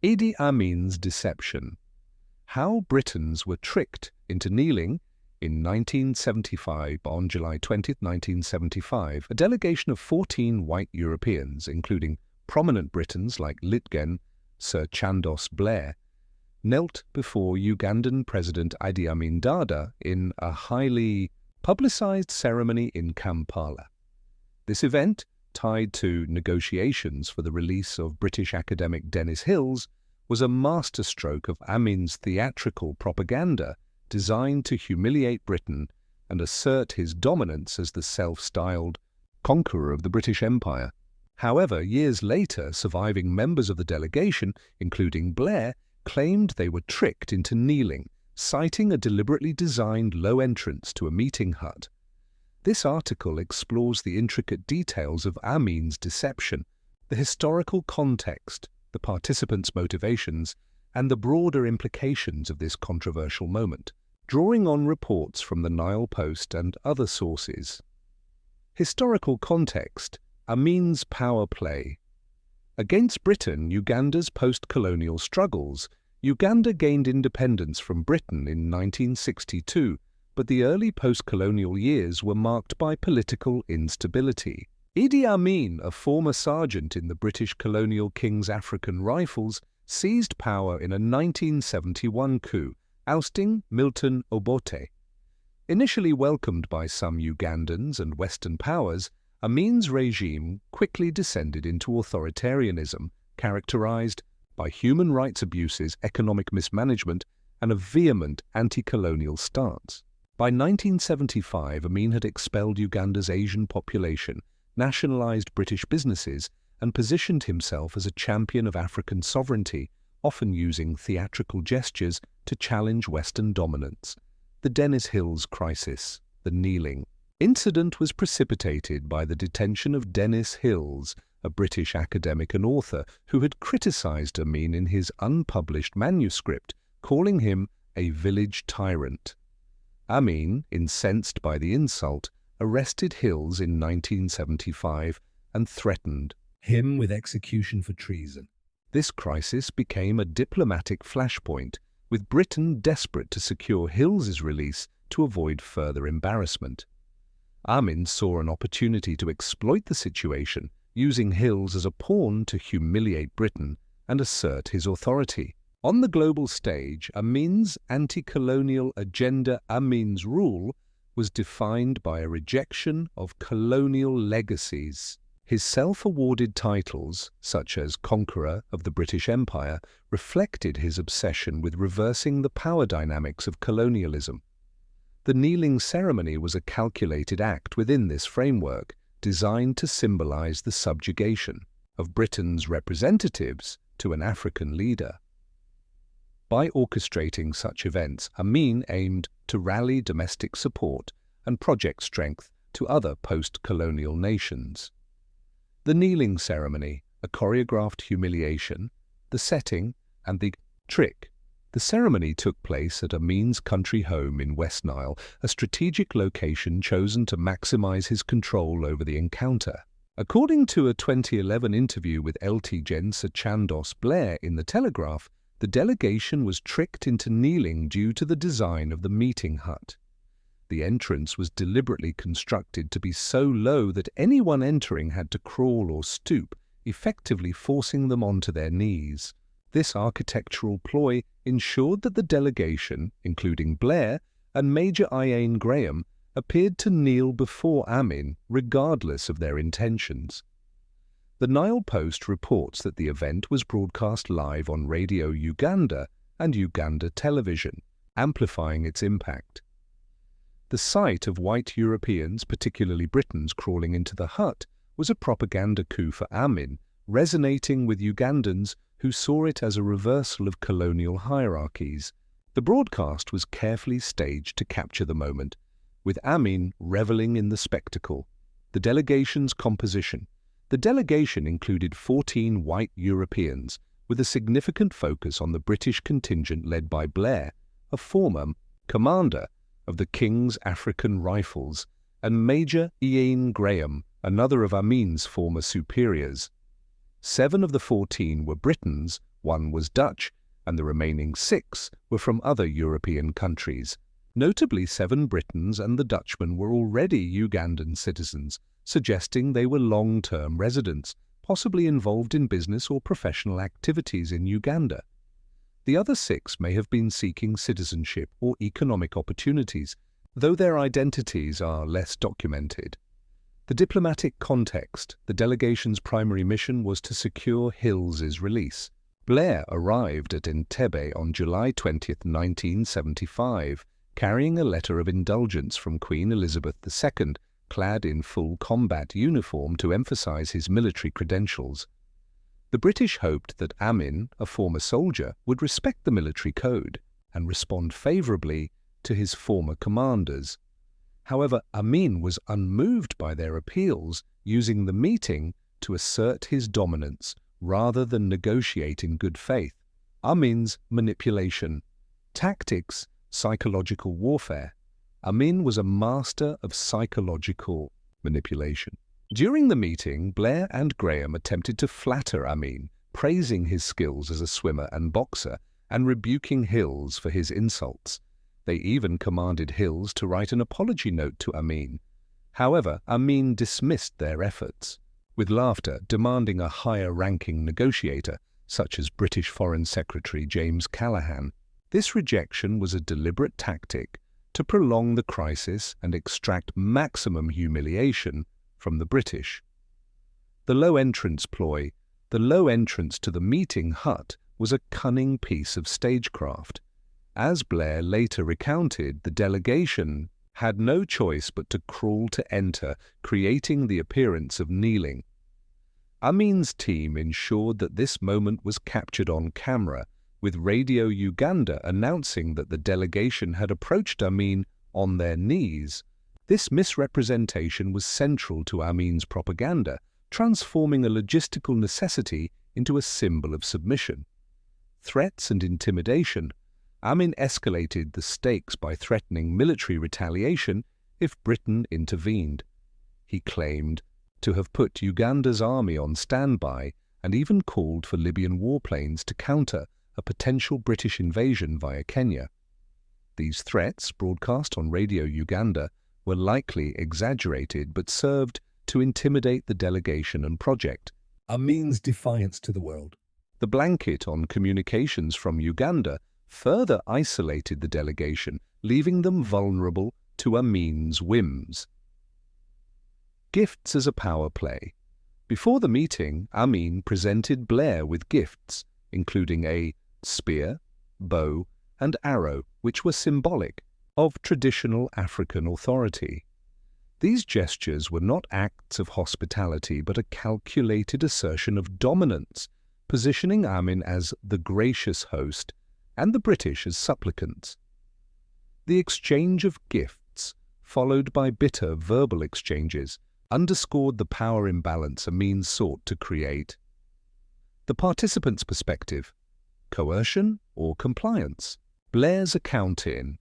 Idi Amin's deception. How Britons were tricked into kneeling. In 1975, on July 20, 1975, a delegation of 14 white Europeans, including prominent Britons like Lt-Gen Sir Chandos Blair, knelt before Ugandan President Idi Amin Dada in a highly publicized ceremony in Kampala. This event, tied to negotiations for the release of British academic Denis Hills, was a masterstroke of Amin's theatrical propaganda designed to humiliate Britain and assert his dominance as the self-styled Conqueror of the British Empire. However, years later, surviving members of the delegation, including Blair, claimed they were tricked into kneeling, citing a deliberately designed low entrance to a meeting hut. This article explores the intricate details of Amin's deception, the historical context, the participants' motivations, and the broader implications of this controversial moment, drawing on reports from the Nile Post and other sources. Historical context: Amin's power play. Against Britain, Uganda's post-colonial struggles. Uganda gained independence from Britain in 1962, but the early post-colonial years were marked by political instability. Idi Amin, a former sergeant in the British colonial King's African Rifles, seized power in a 1971 coup, ousting Milton Obote. Initially welcomed by some Ugandans and Western powers, Amin's regime quickly descended into authoritarianism, characterized by human rights abuses, economic mismanagement, and a vehement anti-colonial stance. By 1975, Amin had expelled Uganda's Asian population, nationalized British businesses, and positioned himself as a champion of African sovereignty, often using theatrical gestures to challenge Western dominance. The Denis Hills crisis, the kneeling incident, was precipitated by the detention of Denis Hills, a British academic and author who had criticized Amin in his unpublished manuscript, calling him a village tyrant. Amin, incensed by the insult, arrested Hills in 1975 and threatened him with execution for treason. This crisis became a diplomatic flashpoint, with Britain desperate to secure Hills's release to avoid further embarrassment. Amin saw an opportunity to exploit the situation, using Hills as a pawn to humiliate Britain and assert his authority. On the global stage, Amin's anti-colonial agenda, Amin's rule, was defined by a rejection of colonial legacies. His self-awarded titles, such as Conqueror of the British Empire, reflected his obsession with reversing the power dynamics of colonialism. The kneeling ceremony was a calculated act within this framework, designed to symbolize the subjugation of Britain's representatives to an African leader. By orchestrating such events, Amin aimed to rally domestic support and project strength to other post-colonial nations. The kneeling ceremony, a choreographed humiliation, the setting, and the trick. The ceremony took place at Amin's country home in West Nile, a strategic location chosen to maximize his control over the encounter. According to a 2011 interview with Lt-Gen Sir Chandos Blair in The Telegraph, the delegation was tricked into kneeling due to the design of the meeting hut. The entrance was deliberately constructed to be so low that anyone entering had to crawl or stoop, effectively forcing them onto their knees. This architectural ploy ensured that the delegation, including Blair and Major Ian Graham, appeared to kneel before Amin, regardless of their intentions. The Nile Post reports that the event was broadcast live on Radio Uganda and Uganda television, amplifying its impact. The sight of white Europeans, particularly Britons, crawling into the hut was a propaganda coup for Amin, resonating with Ugandans who saw it as a reversal of colonial hierarchies. The broadcast was carefully staged to capture the moment, with Amin reveling in the spectacle. The delegation's composition. The delegation included 14 white Europeans, with a significant focus on the British contingent led by Blair, a former commander of the King's African Rifles, and Major Ian Graham, another of Amin's former superiors. 7 of the 14 were Britons, 1 was Dutch, and the remaining 6 were from other European countries. Notably, 7 Britons and the Dutchman were already Ugandan citizens, suggesting they were long-term residents, possibly involved in business or professional activities in Uganda. The other 6 may have been seeking citizenship or economic opportunities, though their identities are less documented. The diplomatic context: the delegation's primary mission was to secure Hills's release. Blair arrived at Entebbe on July 20, 1975, carrying a letter of indulgence from Queen Elizabeth II, clad in full combat uniform to emphasize his military credentials. The British hoped that Amin, a former soldier, would respect the military code and respond favorably to his former commanders. However, Amin was unmoved by their appeals, using the meeting to assert his dominance rather than negotiate in good faith. Amin's manipulation. Tactics: psychological warfare. Amin was a master of psychological manipulation. During the meeting, Blair and Graham attempted to flatter Amin, praising his skills as a swimmer and boxer, and rebuking Hills for his insults. They even commanded Hills to write an apology note to Amin. However, Amin dismissed their efforts, with laughter, demanding a higher-ranking negotiator, such as British Foreign Secretary James Callaghan. This rejection was a deliberate tactic to prolong the crisis and extract maximum humiliation from the British. The low entrance ploy. The low entrance to the meeting hut was a cunning piece of stagecraft. As Blair later recounted, the delegation had no choice but to crawl to enter, creating the appearance of kneeling. Amin's team ensured that this moment was captured on camera, with Radio Uganda announcing that the delegation had approached Amin on their knees. This misrepresentation was central to Amin's propaganda, transforming a logistical necessity into a symbol of submission. Threats and intimidation. Amin escalated the stakes by threatening military retaliation if Britain intervened. He claimed to have put Uganda's army on standby and even called for Libyan warplanes to counter a potential British invasion via Kenya. These threats, broadcast on Radio Uganda, were likely exaggerated but served to intimidate the delegation and project. Amin's defiance to the world. The blanket on communications from Uganda further isolated the delegation, leaving them vulnerable to Amin's whims. Gifts as a power play. Before the meeting, Amin presented Blair with gifts, including a spear, bow, and arrow, which were symbolic of traditional African authority. These gestures were not acts of hospitality, but a calculated assertion of dominance, positioning Amin as the gracious host and the British as supplicants. The exchange of gifts, followed by bitter verbal exchanges, underscored the power imbalance Amin sought to create. The participant's perspective: coercion or compliance. Blair's account. In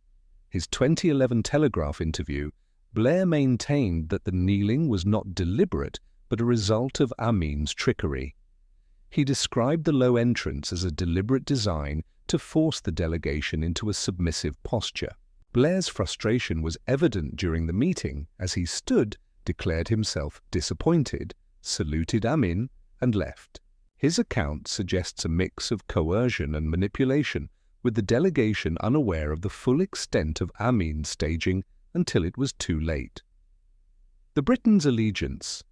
his 2011 Telegraph interview, Blair maintained that the kneeling was not deliberate but a result of Amin's trickery. He described the low entrance as a deliberate design to force the delegation into a submissive posture. Blair's frustration was evident during the meeting as he stood, declared himself disappointed, saluted Amin, and left. His account suggests a mix of coercion and manipulation, with the delegation unaware of the full extent of Amin's staging until it was too late. The Britons' allegiance.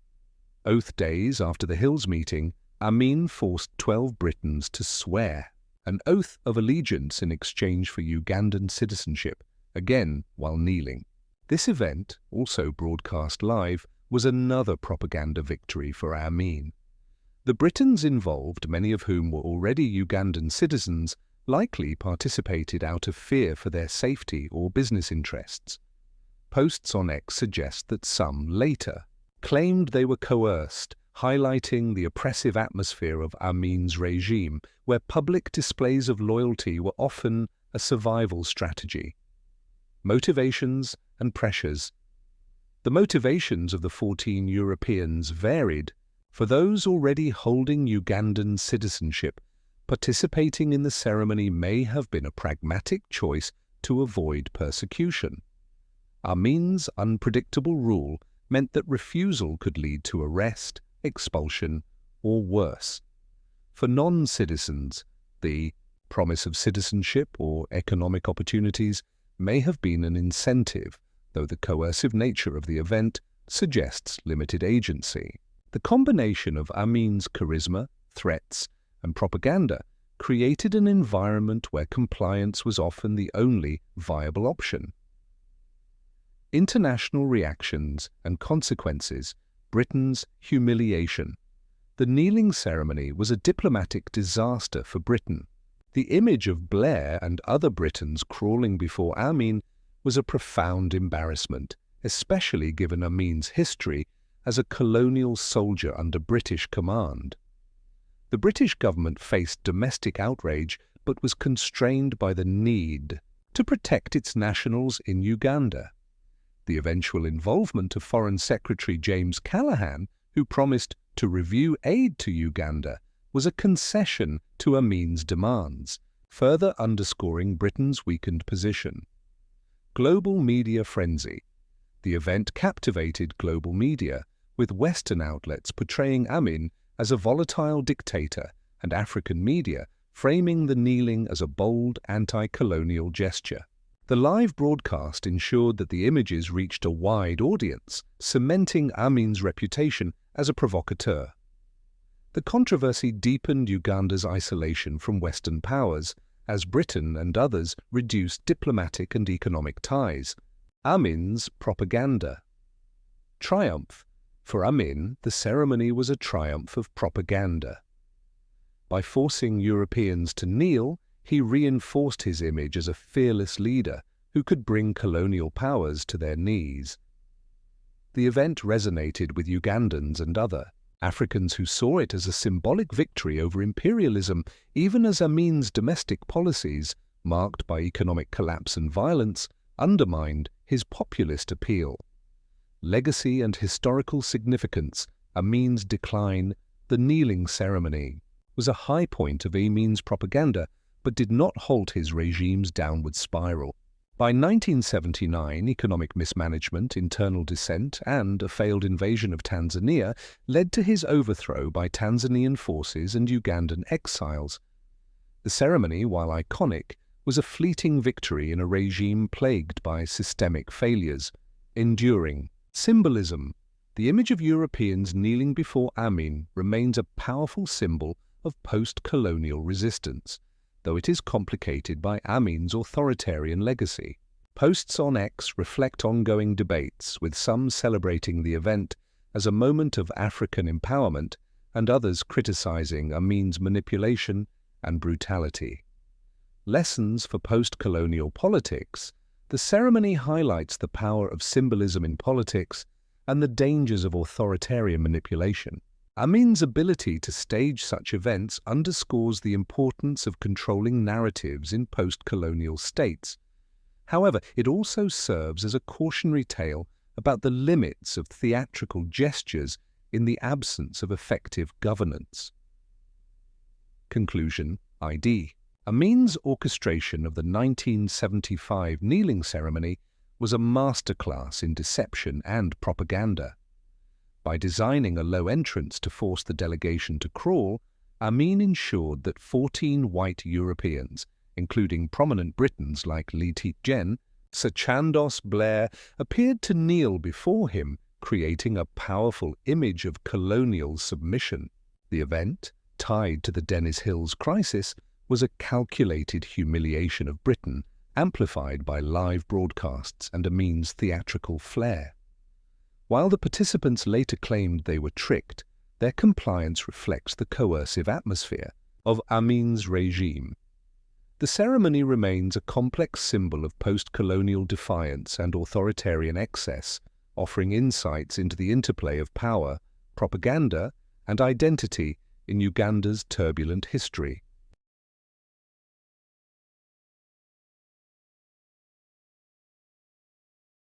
Oath days after the Hills meeting, Amin forced 12 Britons to swear an oath of allegiance in exchange for Ugandan citizenship, again while kneeling. This event, also broadcast live, was another propaganda victory for Amin. The Britons involved, many of whom were already Ugandan citizens, likely participated out of fear for their safety or business interests. Posts on X suggest that some later claimed they were coerced, highlighting the oppressive atmosphere of Amin's regime, where public displays of loyalty were often a survival strategy. Motivations and pressures. The motivations of the 14 Europeans varied. For those already holding Ugandan citizenship, Participating in the ceremony may have been a pragmatic choice to avoid persecution. Amin's unpredictable rule meant that refusal could lead to arrest, expulsion, or worse. For non-citizens, the promise of citizenship or economic opportunities may have been an incentive, though the coercive nature of the event suggests limited agency. The combination of Amin's charisma, threats, and propaganda created an environment where compliance was often the only viable option. International reactions and consequences. Britain's humiliation. The kneeling ceremony was a diplomatic disaster for Britain. The image of Blair and other Britons crawling before Amin was a profound embarrassment, especially given Amin's history as a colonial soldier under British command. The British government faced domestic outrage but was constrained by the need to protect its nationals in Uganda. The eventual involvement of Foreign Secretary James Callaghan, who promised to review aid to Uganda, was a concession to Amin's demands, further underscoring Britain's weakened position. Global media frenzy. The event captivated global media, with Western outlets portraying Amin as a volatile dictator and African media framing the kneeling as a bold anti-colonial gesture. The live broadcast ensured that the images reached a wide audience, cementing Amin's reputation as a provocateur. The controversy deepened Uganda's isolation from Western powers, as Britain and others reduced diplomatic and economic ties. Amin's propaganda. Triumph. For Amin, the ceremony was a triumph of propaganda. By forcing Europeans to kneel, he reinforced his image as a fearless leader who could bring colonial powers to their knees. The event resonated with Ugandans and other Africans who saw it as a symbolic victory over imperialism, even as Amin's domestic policies, marked by economic collapse and violence, undermined his populist appeal. Legacy and historical significance. Amin's decline. The kneeling ceremony was a high point of Amin's propaganda, but did not halt his regime's downward spiral. By 1979, economic mismanagement, internal dissent, and a failed invasion of Tanzania led to his overthrow by Tanzanian forces and Ugandan exiles. The ceremony, while iconic, was a fleeting victory in a regime plagued by systemic failures. Enduring. Symbolism. The image of Europeans kneeling before Amin remains a powerful symbol of post-colonial resistance, though it is complicated by Amin's authoritarian legacy. Posts on X reflect ongoing debates, with some celebrating the event as a moment of African empowerment and others criticizing Amin's manipulation and brutality. Lessons for post-colonial politics. The ceremony highlights the power of symbolism in politics and the dangers of authoritarian manipulation. Amin's ability to stage such events underscores the importance of controlling narratives in post-colonial states. However, it also serves as a cautionary tale about the limits of theatrical gestures in the absence of effective governance. Conclusion. ID. Amin's orchestration of the 1975 kneeling ceremony was a masterclass in deception and propaganda. By designing a low entrance to force the delegation to crawl, Amin ensured that 14 white Europeans, including prominent Britons like Lt-Gen Sir Chandos Blair, appeared to kneel before him, creating a powerful image of colonial submission. The event, tied to the Denis Hills crisis, was a calculated humiliation of Britain, amplified by live broadcasts and Amin's theatrical flair. While the participants later claimed they were tricked, their compliance reflects the coercive atmosphere of Amin's regime. The ceremony remains a complex symbol of post-colonial defiance and authoritarian excess, offering insights into the interplay of power, propaganda, and identity in Uganda's turbulent history.